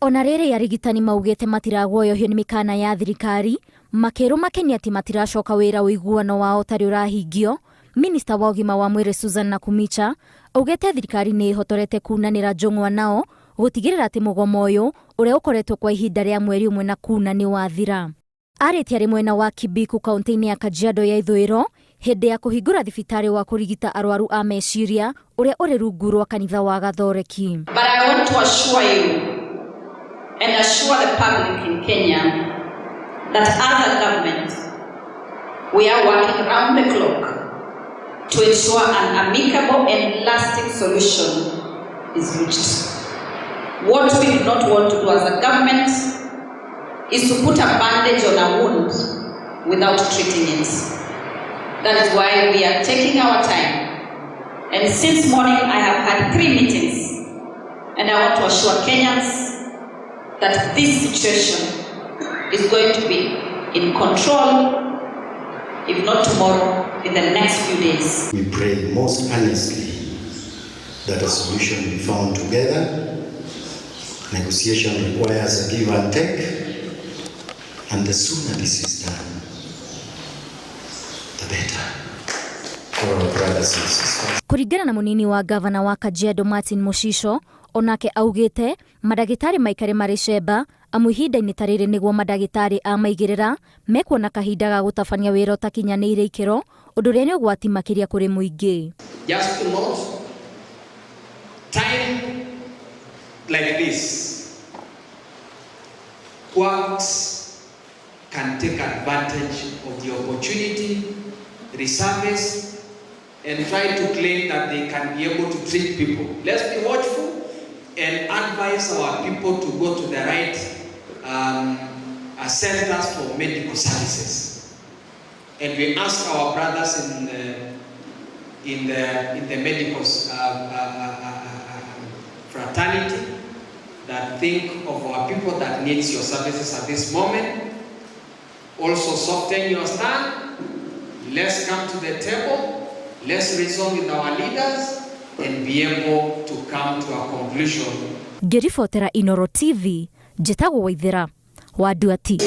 Ona rĩrĩ arigitani maugĩte matiraguoyohio nĩ mĩkana ya thirikari, makĩrwo makenia ati matiracoka wĩra ũiguano wao tarĩ ũrahingio. Minista wa ũgima wa mwĩrĩ Susan Nakhumicha augĩte thirikari nĩ ĩhotorete kunanĩra njũng'wa nao gũtigĩrĩra atĩ mũgomo ũyũ ũrĩa ũkoretwo kwa ihinda rĩa mweri ũmwe na kuna nĩ wathira. Arĩtie arĩ mwena wa Kibiku kaunti-inĩ ya Kajiado ya ithũĩro hĩndĩ ya kũhingũra thibitarĩ wa kũrigita arwaru a meciria ũrĩa ũrĩ rungu rwa kanitha wa Gathoreki. But I want to assure you and assure the public in Kenya that as a government we are working round the clock to ensure an amicable and lasting solution is reached. What we do not want to do as a government is to put a bandage on a wound without treating it. That is why we are taking our time. And since morning I have had 3 meetings, and I want to assure Kenyans that this situation is going to be in control, if not tomorrow, in the next few days. We pray most earnestly that a solution be found together. Negotiation requires a give and take, and the sooner this is done, the better for our brothers and sisters. Kũringana na munini wa gavana wa Kajiado Martin Mushisho, onake augĩte madagĩtarĩ maikare marĩ cemba amu ihinda-inĩ ta rĩrĩ nĩguo madagĩtarĩ amaigĩrĩra mekuona kahinda ga gũtabania wĩra ũtakinyanĩire ikĩro, ũndũ ũrĩa nĩ ũgwati makĩria kũrĩ mũingĩ. Just to note, time like this, quacks can take advantage of the opportunity, resurface, and try to claim that they can be able to treat people. Let's be watchful and advise our people to go to the right centers for medical services. And we ask our brothers in the medical fraternity that think of our people that needs your services at this moment. Also soften your stand. Let's come to the table. Let's reason with our leaders and be able to come to a conclusion. Ngĩribotera Inooro TV, njĩtagwo Waithera wa Nduati.